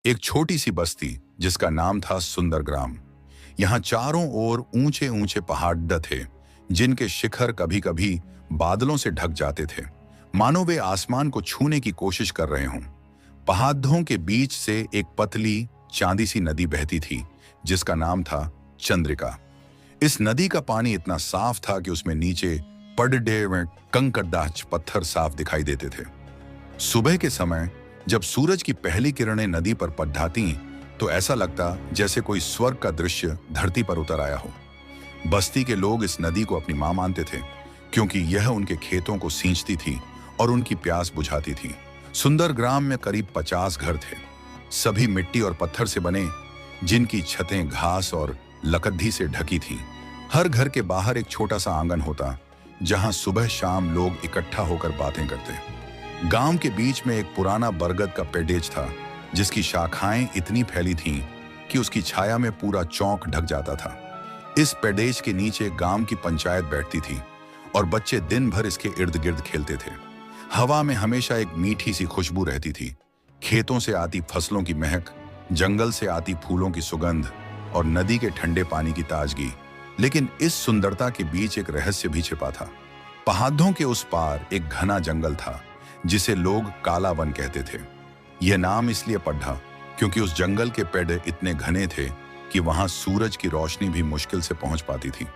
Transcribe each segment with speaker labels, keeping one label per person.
Speaker 1: एक छोटी सी बस्ती जिसका नाम था सुंदरग्राम। यहाँ चारों ओर ऊंचे ऊंचे पहाड़ थे जिनके शिखर कभी कभी बादलों से ढक जाते थे, मानो वे आसमान को छूने की कोशिश कर रहे हों। पहाड़ों के बीच से एक पतली चांदी सी नदी बहती थी जिसका नाम था चंद्रिका। इस नदी का पानी इतना साफ था कि उसमें नीचे पड़े हुए कंकड़दार पत्थर साफ दिखाई देते थे। सुबह के समय जब सूरज की पहली किरणें नदी पर पड़ती तो ऐसा लगता जैसे कोई स्वर्ग का दृश्य धरती पर उतर आया हो। बस्ती के लोग इस नदी को अपनी मां मानते थे क्योंकि यह उनके खेतों को सींचती थी और उनकी प्यास बुझाती थी। सुंदरग्राम में करीब 50 घर थे, सभी मिट्टी और पत्थर से बने, जिनकी छतें घास और लकड़ी से ढकी थीं। हर घर के बाहर एक छोटा सा आंगन होता जहां सुबह शाम लोग इकट्ठा होकर बातें करते। गांव के बीच में एक पुराना बरगद का पेड़ेज था जिसकी शाखाएं इतनी फैली थीं कि उसकी छाया में पूरा चौक ढक जाता था। इस पेड़ेज के नीचे गांव की पंचायत बैठती थी और बच्चे दिन भर इसके इर्द गिर्द खेलते थे। हवा में हमेशा एक मीठी सी खुशबू रहती थी, खेतों से आती फसलों की महक, जंगल से आती फूलों की सुगंध और नदी के ठंडे पानी की ताजगी। लेकिन इस सुंदरता के बीच एक रहस्य भी छिपा था। पहाड़ों के उस पार एक घना जंगल था जिसे लोग काला वन कहते थे। यह नाम इसलिए पड़ा क्योंकि उस जंगल के पेड़ इतने घने थे कि वहां सूरज की रोशनी भी मुश्किल से पहुंच पाती थी।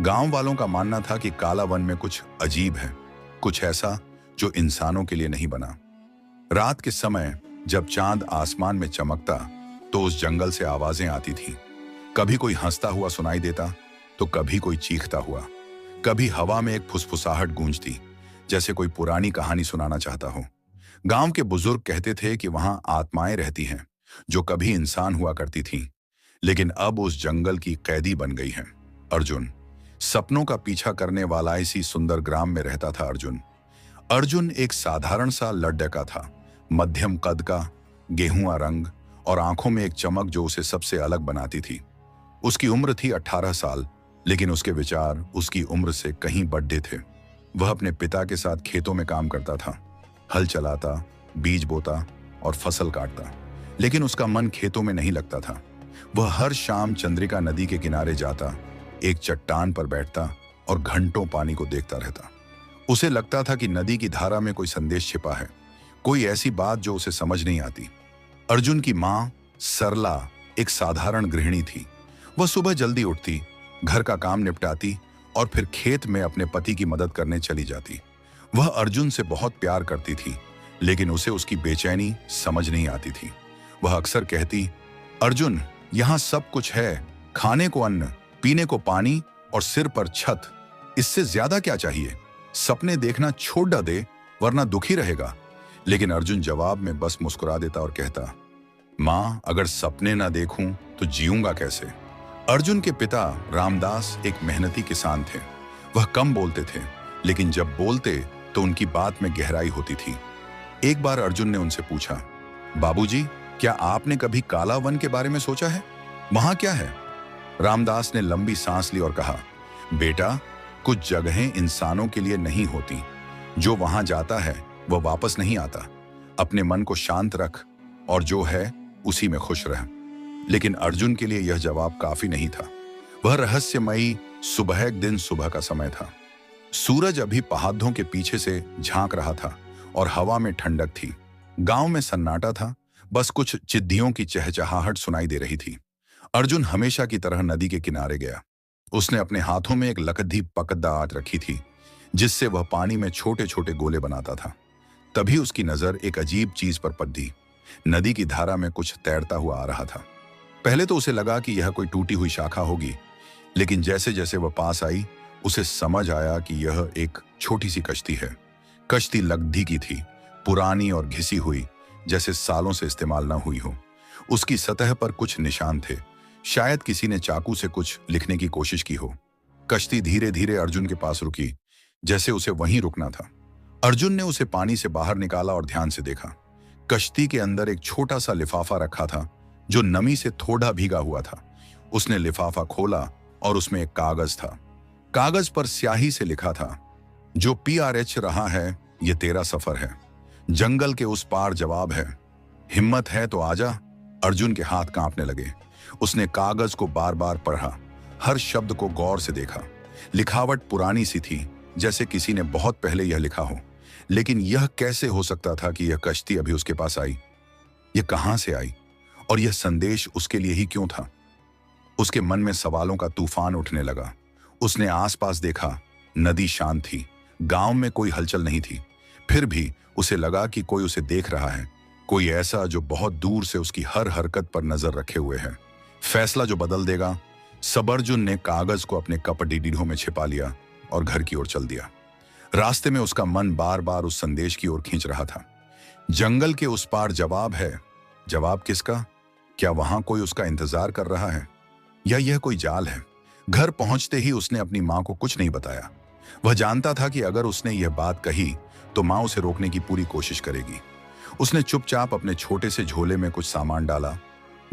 Speaker 1: गांव वालों का मानना था कि काला वन में कुछ अजीब है, कुछ ऐसा जो इंसानों के लिए नहीं बना। रात के समय जब चांद आसमान में चमकता तो उस जंगल से आवाजें आती थीं। कभी कोई हंसता हुआ सुनाई देता तो कभी कोई चीखता हुआ, कभी हवा में एक फुसफुसाहट गूंजती जैसे कोई पुरानी कहानी सुनाना चाहता हो। गांव के बुजुर्ग कहते थे कि वहां आत्माएं रहती हैं जो कभी इंसान हुआ करती थीं, लेकिन अब उस जंगल की कैदी बन गई हैं। अर्जुन, सपनों का पीछा करने वाला इसी सुंदर ग्राम में रहता था। अर्जुन एक साधारण सा लड़का था, मध्यम कद का, गेहुआ रंग और आंखों में एक चमक जो उसे सबसे अलग बनाती थी। उसकी उम्र थी 18 साल, लेकिन उसके विचार उसकी उम्र से कहीं बड़े थे। वह अपने पिता के साथ खेतों में काम करता था, हल चलाता, बीज बोता और फसल काटता, लेकिन उसका मन खेतों में नहीं लगता था। वह हर शाम चंद्रिका नदी के किनारे जाता, एक चट्टान पर बैठता और घंटों पानी को देखता रहता। उसे लगता था कि नदी की धारा में कोई संदेश छिपा है, कोई ऐसी बात जो उसे समझ नहीं आती। अर्जुन की मां सरला एक साधारण गृहिणी थी। वह सुबह जल्दी उठती, घर का काम निपटाती और फिर खेत में अपने पति की मदद करने चली जाती। वह अर्जुन से बहुत प्यार करती थी, लेकिन उसे उसकी बेचैनी समझ नहीं आती थी। वह अक्सर कहती, अर्जुन, यहाँ सब कुछ है, खाने को अन्न, पीने को पानी और सिर पर छत, इससे ज्यादा क्या चाहिए? सपने देखना छोड़ दे वरना दुखी रहेगा। लेकिन अर्जुन जवाब में बस मुस्कुरा देता और कहता, मां, अगर सपने ना देखूं तो जीऊंगा कैसे? अर्जुन के पिता रामदास एक मेहनती किसान थे। वह कम बोलते थे, लेकिन जब बोलते तो उनकी बात में गहराई होती थी। एक बार अर्जुन ने उनसे पूछा, बाबूजी, क्या आपने कभी काला वन के बारे में सोचा है? वहां क्या है? रामदास ने लंबी सांस ली और कहा, बेटा, कुछ जगहें इंसानों के लिए नहीं होती। जो वहां जाता है वह वापस नहीं आता। अपने मन को शांत रख और जो है उसी में खुश रह। लेकिन अर्जुन के लिए यह जवाब काफी नहीं था। वह रहस्यमयी सुबह दिन सुबह का समय था। सूरज अभी पहाड़ों के पीछे से झांक रहा था और हवा में ठंडक थी। गांव में सन्नाटा था, बस कुछ चिद्दियों की चहचहाहट सुनाई दे रही थी। अर्जुन हमेशा की तरह नदी के किनारे गया। उसने अपने हाथों में एक लकड़ी पकड़दार रखी थी जिससे वह पानी में छोटे छोटे गोले बनाता था। तभी उसकी नजर एक अजीब चीज पर पड़ी। नदी की धारा में कुछ तैरता हुआ आ रहा था। पहले तो उसे लगा कि यह कोई टूटी हुई शाखा होगी, लेकिन जैसे जैसे वह पास आई उसे समझ आया कि यह एक छोटी सी कश्ती है। कश्ती लकड़ी की थी, पुरानी और घिसी हुई, जैसे सालों से इस्तेमाल न हुई हो। उसकी सतह पर कुछ निशान थे, शायद किसी ने चाकू से कुछ लिखने की कोशिश की हो। कश्ती धीरे धीरे अर्जुन के पास रुकी, जैसे उसे वहीं रुकना था। अर्जुन ने उसे पानी से बाहर निकाला और ध्यान से देखा। कश्ती के अंदर एक छोटा सा लिफाफा रखा था जो नमी से थोड़ा भीगा हुआ था। उसने लिफाफा खोला और उसमें एक कागज था। कागज पर स्याही से लिखा था, जो PRH रहा है ये तेरा सफर है, जंगल के उस पार जवाब है, हिम्मत है तो आजा, अर्जुन के हाथ कांपने लगे। उसने कागज को बार बार पढ़ा, हर शब्द को गौर से देखा। लिखावट पुरानी सी थी, जैसे किसी ने बहुत पहले यह लिखा हो। लेकिन यह कैसे हो सकता था कि यह कश्ती अभी उसके पास आई? यह कहां से आई? और यह संदेश उसके लिए ही क्यों था? उसके मन में सवालों का तूफान उठने लगा। उसने आसपास देखा, नदी शांत थी, गांव में कोई हलचल नहीं थी। फिर भी उसे लगा कि कोई उसे देख रहा है, कोई ऐसा जो बहुत दूर से उसकी हर हरकत पर नजर रखे हुए है। फैसला जो बदल देगा। सब अर्जुन ने कागज को अपने कपड़ी डीडों में छिपा लिया और घर की ओर चल दिया। रास्ते में उसका मन बार बार उस संदेश की ओर खींच रहा था। जंगल के उस पार जवाब है। जवाब किसका? क्या वहां कोई उसका इंतजार कर रहा है, या यह कोई जाल है? घर पहुंचते ही उसने अपनी मां को कुछ नहीं बताया। वह जानता था कि अगर उसने यह बात कही तो मां उसे रोकने की पूरी कोशिश करेगी। उसने चुपचाप अपने छोटे से झोले में कुछ सामान डाला।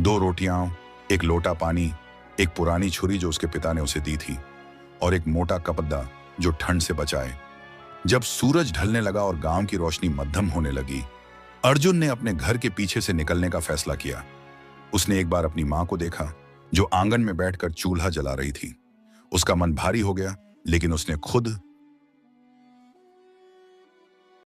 Speaker 1: 2 रोटियां, एक लोटा पानी, एक पुरानी छुरी जो उसके पिता ने उसे दी थी, और एक मोटा कपड़ा जो ठंड से बचाए। जब सूरज ढलने लगा और गांव की रोशनी मध्यम होने लगी, अर्जुन ने अपने घर के पीछे से निकलने का फैसला किया। उसने एक बार अपनी मां को देखा, जो आंगन में बैठकर चूल्हा जला रही थी। उसका मन भारी हो गया, लेकिन उसने खुद